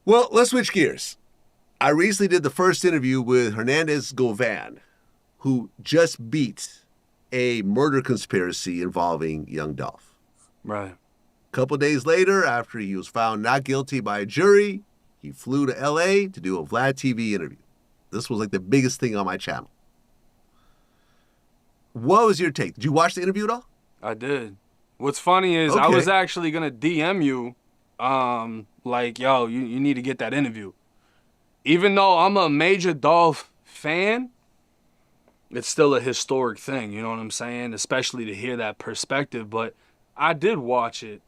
Well, let's switch gears. I recently did the first interview with Hernandez Govan, who just beat a murder conspiracy involving Young Dolph. Right. A couple days later, after he was found not guilty by a jury, he flew to LA to do a Vlad TV interview. This was like the biggest thing on my channel. What was your take? Did you watch the interview at all? I did. What's funny is Okay. I was actually going to DM you, like, yo, you need to get that interview. Even though I'm a major Dolph fan, it's still a historic thing, you know what I'm saying? Especially to hear that perspective, but I did watch it.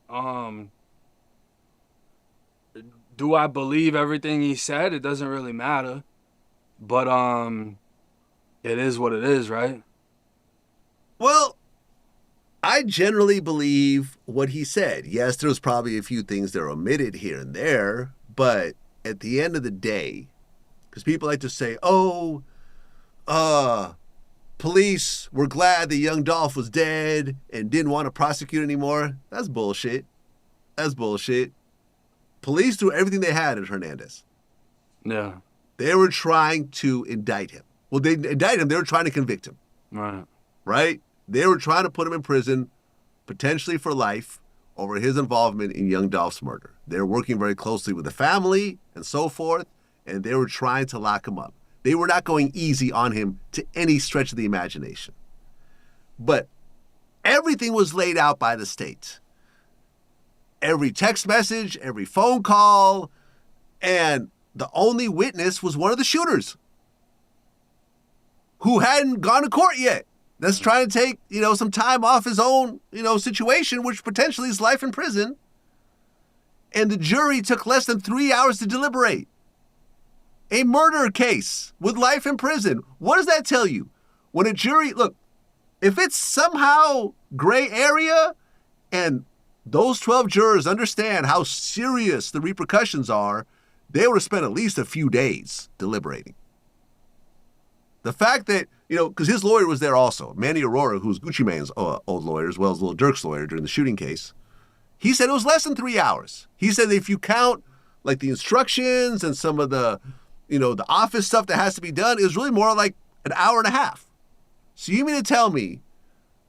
Do I believe everything he said? It doesn't really matter. But it is what it is, right? Well, I generally believe what he said. Yes, there was probably a few things that are omitted here and there, but at the end of the day, because people like to say, police were glad that Young Dolph was dead and didn't want to prosecute anymore. That's bullshit. That's bullshit. Police threw everything they had at Hernandez. Yeah. They were trying to indict him. Well, they indicted him. They were trying to convict him. Right. Right? They were trying to put him in prison, potentially for life, over his involvement in Young Dolph's murder. They were working very closely with the family and so forth, and they were trying to lock him up. They were not going easy on him to any stretch of the imagination. But everything was laid out by the state. Every text message, every phone call, and the only witness was one of the shooters who hadn't gone to court yet. That's trying to take, some time off his own, situation, which potentially is life in prison. And the jury took less than 3 hours to deliberate. A murder case with life in prison. What does that tell you? When a jury, look, if it's somehow gray area and those 12 jurors understand how serious the repercussions are, they would have spent at least a few days deliberating. The fact that, because his lawyer was there also, Manny Aurora, who's Gucci Mane's old lawyer, as well as Lil Durk's lawyer during the shooting case, he said it was less than 3 hours. He said that if you count like the instructions and some of the, the office stuff that has to be done, it was really more like an hour and a half. So you mean to tell me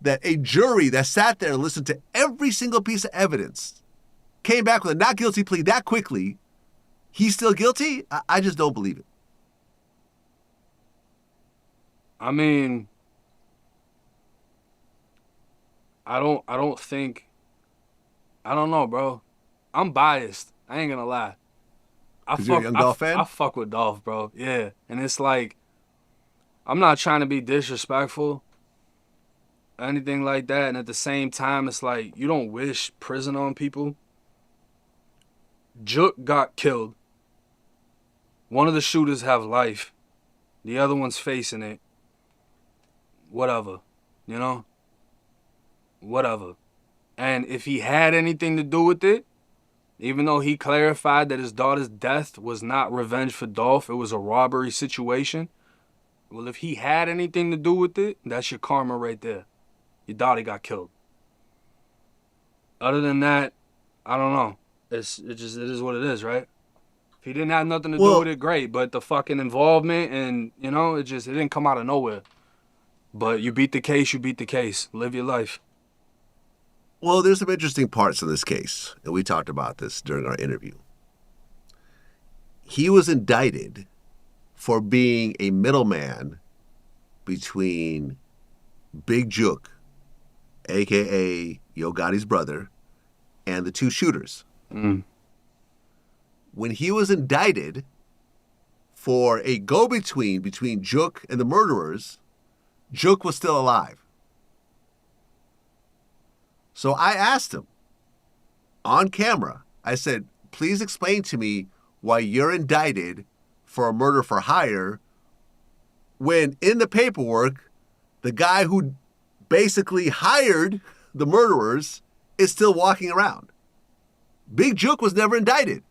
that a jury that sat there and listened to every single piece of evidence came back with a not guilty plea that quickly, he's still guilty? I just don't believe it. I mean, I don't know, bro. I'm biased. I ain't gonna lie. You're a Young Dolph fan? I fuck with Dolph, bro. Yeah. And it's like, I'm not trying to be disrespectful or anything like that. And at the same time, it's like, you don't wish prison on people. Jook got killed. One of the shooters have life. The other one's facing it. Whatever. Whatever. And if he had anything to do with it, even though he clarified that his daughter's death was not revenge for Dolph, it was a robbery situation. Well, if he had anything to do with it, that's your karma right there. Your daughter got killed. Other than that, I don't know. It is what it is, right? If he didn't have nothing to do with it, great. But the fucking involvement and, it didn't come out of nowhere. But you beat the case, you beat the case. Live your life. Well, there's some interesting parts of this case, and we talked about this during our interview. He was indicted for being a middleman between Big Jook, a.k.a. Yo Gotti's brother, and the two shooters. Mm. When he was indicted for a go-between between Jook and the murderers, Jook was still alive. So I asked him on camera, I said, please explain to me why you're indicted for a murder for hire when in the paperwork, the guy who basically hired the murderers is still walking around. Big Jook was never indicted.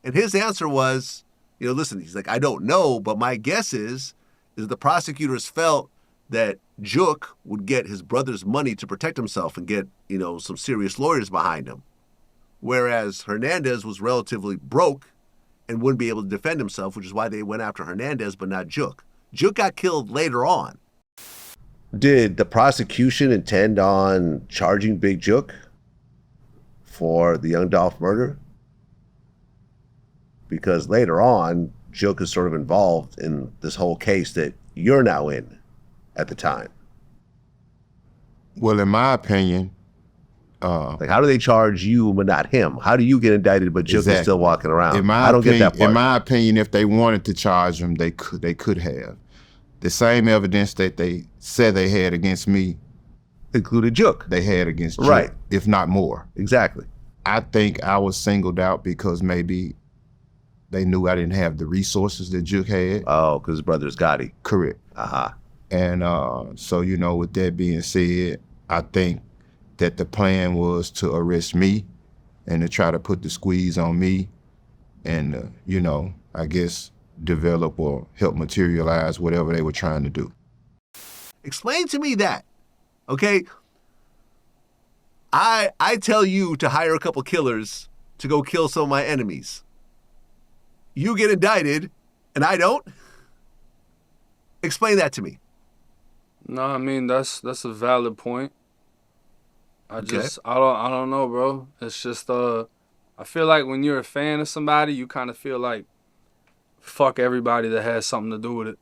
And his answer was, listen, he's like, I don't know, but my guess is the prosecutors felt that Jook would get his brother's money to protect himself and get, some serious lawyers behind him. Whereas Hernandez was relatively broke and wouldn't be able to defend himself, which is why they went after Hernandez but not Juk. Juk got killed later on. Did the prosecution intend on charging Big Juk for the Young Dolph murder? Because later on, Juk is sort of involved in this whole case that you're now in at the time. Well, in my opinion, like, how do they charge you but not him? How do you get indicted but Juk is still walking around? I don't get that part. In my opinion, if they wanted to charge him, they could have. The same evidence that they said they had against me included Juk. They had against Juk, right, if not more. Exactly. I think I was singled out because maybe they knew I didn't have the resources that Juk had. Oh, because his brother's Gotti. Correct. Uh-huh. And so, you know, with that being said, I think that the plan was to arrest me and to try to put the squeeze on me and, you know, I guess develop or help materialize whatever they were trying to do. Explain to me that, okay? I tell you to hire a couple killers to go kill some of my enemies. You get indicted and I don't? Explain that to me. No, I mean, that's a valid point. I don't know, bro. It's just I feel like when you're a fan of somebody, you kind of feel like fuck everybody that has something to do with it.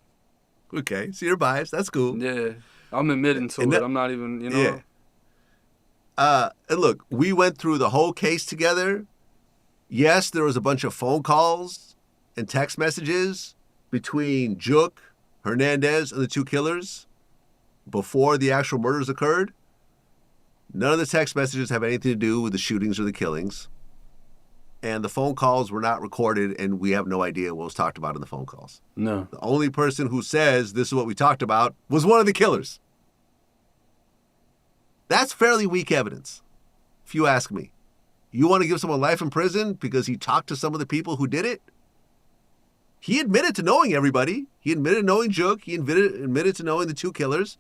Okay, so you're biased. That's cool. Yeah, I'm admitting to it. I'm not even, you know. Yeah. And look, we went through the whole case together. Yes, there was a bunch of phone calls and text messages between Juk, Hernandez, and the two killers before the actual murders occurred. None of the text messages have anything to do with the shootings or the killings. And the phone calls were not recorded, and we have no idea what was talked about in the phone calls. No. The only person who says this is what we talked about was one of the killers. That's fairly weak evidence, if you ask me. You want to give someone life in prison because he talked to some of the people who did it? He admitted to knowing everybody. He admitted to knowing Juk. He admitted to knowing the two killers.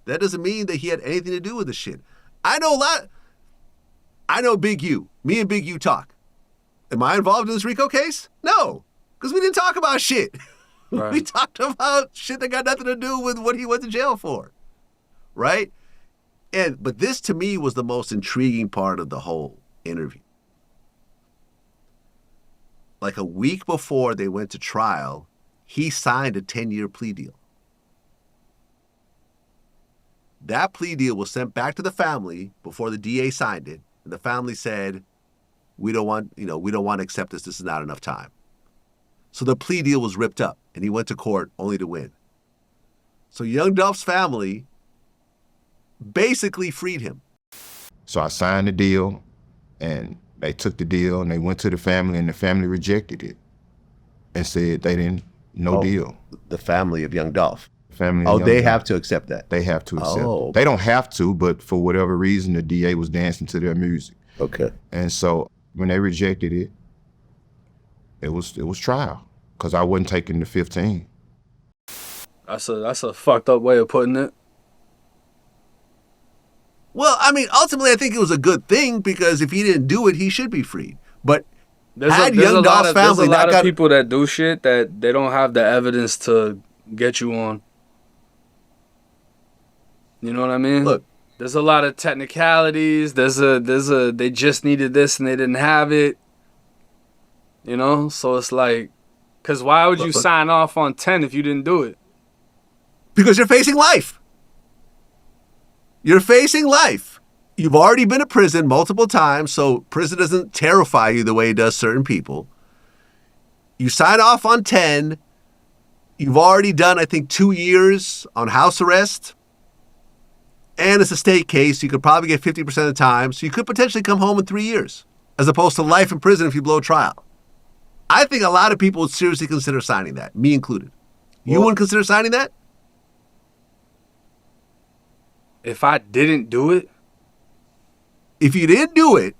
That doesn't mean that he had anything to do with this shit. I know Big U. Me and Big U talk. Am I involved in this RICO case? No, because we didn't talk about shit. Right. We talked about shit that got nothing to do with what he went to jail for, right? But this to me was the most intriguing part of the whole interview. Like a week before they went to trial, he signed a 10-year plea deal. That plea deal was sent back to the family before the DA signed it, and the family said, we don't want to accept this. This is not enough time. So the plea deal was ripped up, and he went to court only to win. So Young Dolph's family basically freed him. So I signed the deal, and they took the deal, and they went to the family, and the family rejected it and said they didn't, no deal. The family of Young Dolph. They have to accept that. They have to accept it. They don't have to, but for whatever reason, the DA was dancing to their music. Okay. And so when they rejected it, it was trial because I wasn't taking the 15. That's a fucked up way of putting it. Well, I mean, ultimately, I think it was a good thing because if he didn't do it, he should be freed. But there's a lot of people that do shit that they don't have the evidence to get you on. You know what I mean? Look, there's a lot of technicalities. They just needed this and they didn't have it. You know? So it's like, because why would you sign off on 10 if you didn't do it? Because you're facing life. You're facing life. You've already been to prison multiple times, so prison doesn't terrify you the way it does certain people. You sign off on 10. You've already done, I think, 2 years on house arrest. And it's a state case. You could probably get 50% of the time. So you could potentially come home in 3 years, as opposed to life in prison if you blow trial. I think a lot of people would seriously consider signing that, me included. You wouldn't consider signing that? If I didn't do it? If you didn't do it,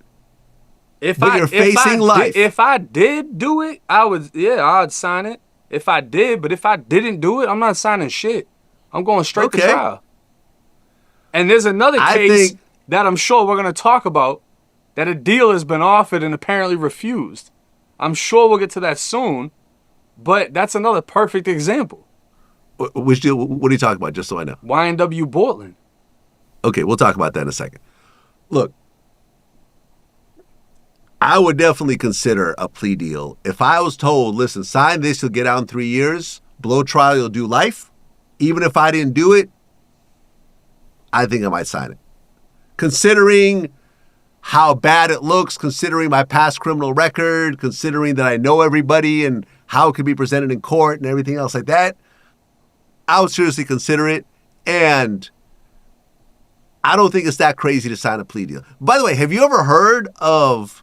you're facing life. If I did do it, I'd sign it. If I did, but if I didn't do it, I'm not signing shit. I'm going straight to trial. And there's another case that I'm sure we're going to talk about that a deal has been offered and apparently refused. I'm sure we'll get to that soon, but that's another perfect example. Which deal? What are you talking about? Just so I know. YNW Portland. Okay, we'll talk about that in a second. Look, I would definitely consider a plea deal. If I was told, listen, sign this, you'll get out in 3 years, blow trial, you'll do life. Even if I didn't do it, I think I might sign it. Considering how bad it looks, considering my past criminal record, considering that I know everybody and how it can be presented in court and everything else like that, I would seriously consider it. And I don't think it's that crazy to sign a plea deal. By the way, have you ever heard of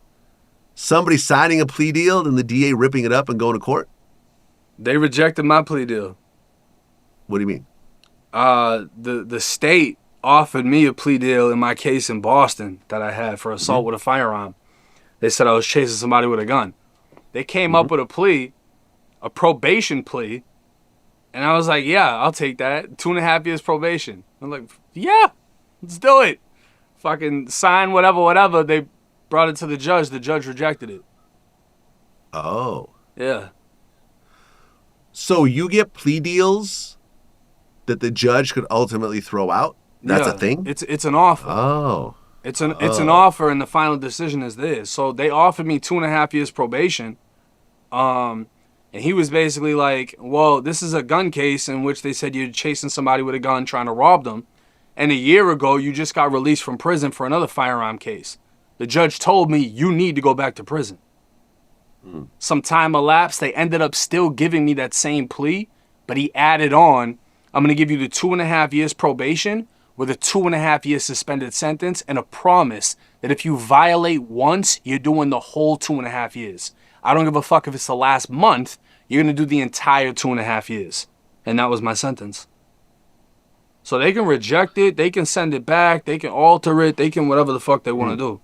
somebody signing a plea deal and the DA ripping it up and going to court? They rejected my plea deal. What do you mean? The state offered me a plea deal in my case in Boston that I had for assault with a firearm. They said I was chasing somebody with a gun. They came up with a plea, a probation plea, and I was like, yeah, I'll take that. 2.5 years probation. I'm like, yeah, let's do it. Fucking sign whatever. They brought it to the judge. The judge rejected it. Oh. Yeah. So you get plea deals that the judge could ultimately throw out? That's a thing? It's an offer. Oh. It's an offer, and the final decision is this. So they offered me 2.5 years probation. And he was basically like, well, this is a gun case in which they said you're chasing somebody with a gun trying to rob them. And a year ago, you just got released from prison for another firearm case. The judge told me you need to go back to prison. Some time elapsed. They ended up still giving me that same plea, but he added on, I'm going to give you the 2.5 years probation with a 2.5 year suspended sentence and a promise that if you violate once, you're doing the whole 2.5 years. I don't give a fuck if it's the last month, you're going to do the entire 2.5 years. And that was my sentence. So they can reject it, they can send it back, they can alter it, they can whatever the fuck they want to do.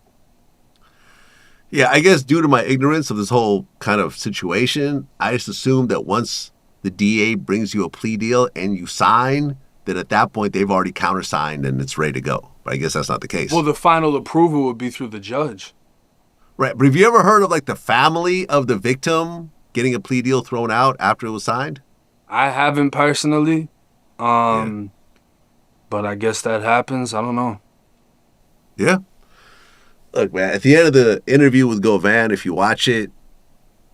Yeah, I guess due to my ignorance of this whole kind of situation, I just assumed that once the DA brings you a plea deal and you sign, that at that point they've already countersigned and it's ready to go. But I guess that's not the case. Well, the final approval would be through the judge. Right. But have you ever heard of like the family of the victim getting a plea deal thrown out after it was signed? I haven't personally. But I guess that happens. I don't know. Yeah. Look, man, at the end of the interview with Govan, if you watch it,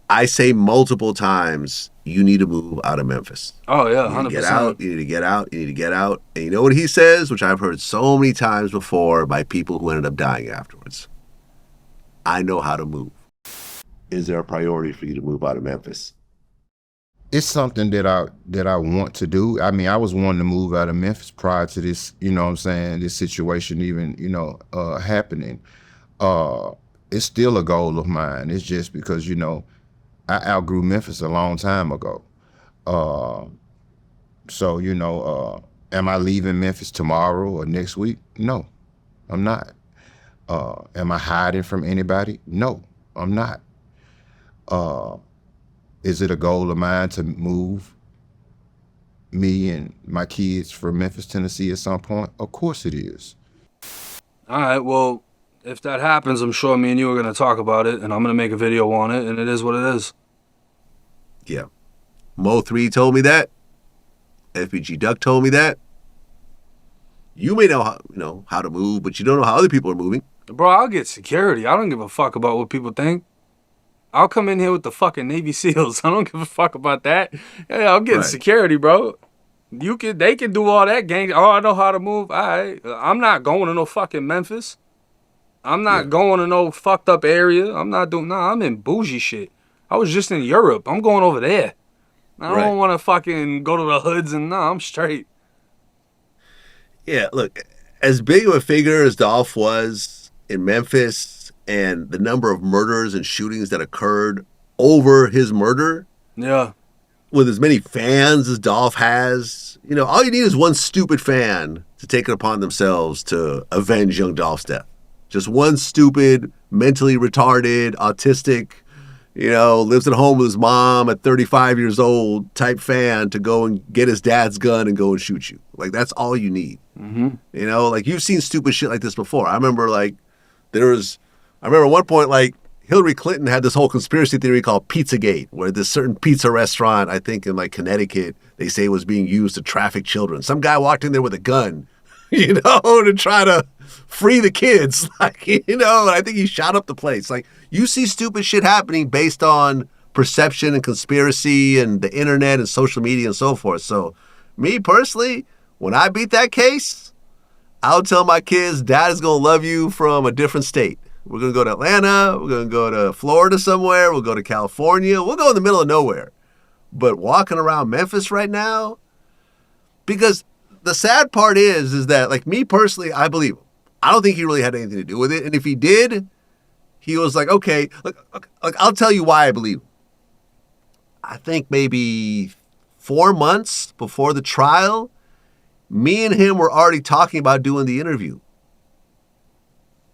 I say multiple times, you need to move out of Memphis. Oh, yeah, 100%. You need to get out, you need to get out, you need to get out. And you know what he says, which I've heard so many times before by people who ended up dying afterwards? I know how to move. Is there a priority for you to move out of Memphis? It's something that I want to do. I mean, I was wanting to move out of Memphis prior to this, you know what I'm saying, this situation even, happening. It's still a goal of mine. It's just because, I outgrew Memphis a long time ago. Am I leaving Memphis tomorrow or next week? No, I'm not. Am I hiding from anybody? No, I'm not. Is it a goal of mine to move me and my kids from Memphis, Tennessee at some point? Of course it is. All right, well, if that happens, I'm sure me and you are going to talk about it, and I'm going to make a video on it, and it is what it is. Yeah. Mo3 told me that. FBG Duck told me that. You may know how to move, but you don't know how other people are moving. Bro, I'll get security. I don't give a fuck about what people think. I'll come in here with the fucking Navy SEALs. I don't give a fuck about that. Yeah, I'm getting security, bro. They can do all that gang. Oh, I know how to move. All right. I'm not going to no fucking Memphis. I'm not going to no fucked up area. I'm not doing, I'm in bougie shit. I was just in Europe. I'm going over there. I don't want to fucking go to the hoods and I'm straight. Yeah, look, as big of a figure as Dolph was in Memphis and the number of murders and shootings that occurred over his murder. Yeah. With as many fans as Dolph has, all you need is one stupid fan to take it upon themselves to avenge Young Dolph's death. Just one stupid, mentally retarded, autistic, lives at home with his mom at 35 years old type fan to go and get his dad's gun and go and shoot you. Like, that's all you need. Mm-hmm. Like, you've seen stupid shit like this before. I remember, at one point, Hillary Clinton had this whole conspiracy theory called Pizzagate, where this certain pizza restaurant, I think in like Connecticut, they say was being used to traffic children. Some guy walked in there with a gun, to try to free the kids. And I think he shot up the place. Like, you see stupid shit happening based on perception and conspiracy and the internet and social media and so forth. So me personally, when I beat that case, I'll tell my kids, Dad is going to love you from a different state. We're going to go to Atlanta. We're going to go to Florida somewhere. We'll go to California. We'll go in the middle of nowhere. But walking around Memphis right now, because the sad part is that, like, me personally, I believe him. I don't think he really had anything to do with it. And if he did, he was like, okay, look, I'll tell you why I believe him. I think maybe 4 months before the trial, me and him were already talking about doing the interview.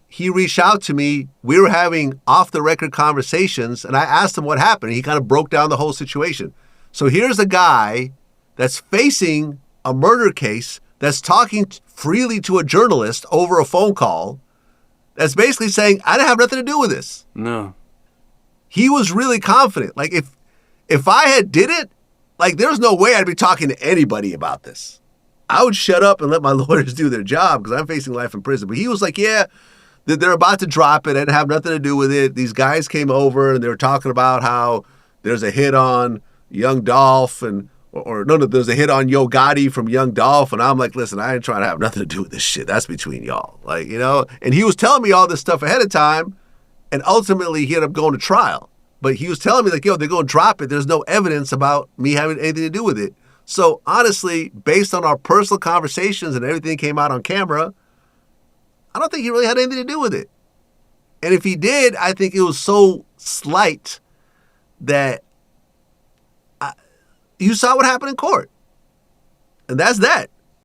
He reached out to me. We were having off-the-record conversations, and I asked him what happened. He kind of broke down the whole situation. So here's a guy that's facing a murder case, that's talking freely to a journalist over a phone call, that's basically saying, I didn't have nothing to do with this. No. He was really confident. Like, if I had did it, like, there's no way I'd be talking to anybody about this. I would shut up and let my lawyers do their job because I'm facing life in prison. But he was like, yeah, they're about to drop it. I didn't have nothing to do with it. These guys came over and they were talking about how there's a hit on Young Dolph there's a hit on Yo Gotti from Young Dolph. And I'm like, listen, I ain't trying to have nothing to do with this shit. That's between y'all. Like, and he was telling me all this stuff ahead of time. And ultimately he ended up going to trial. But he was telling me, like, yo, they're going to drop it. There's no evidence about me having anything to do with it. So honestly, based on our personal conversations and everything that came out on camera, I don't think he really had anything to do with it. And if he did, I think it was so slight that you saw what happened in court. And that's that.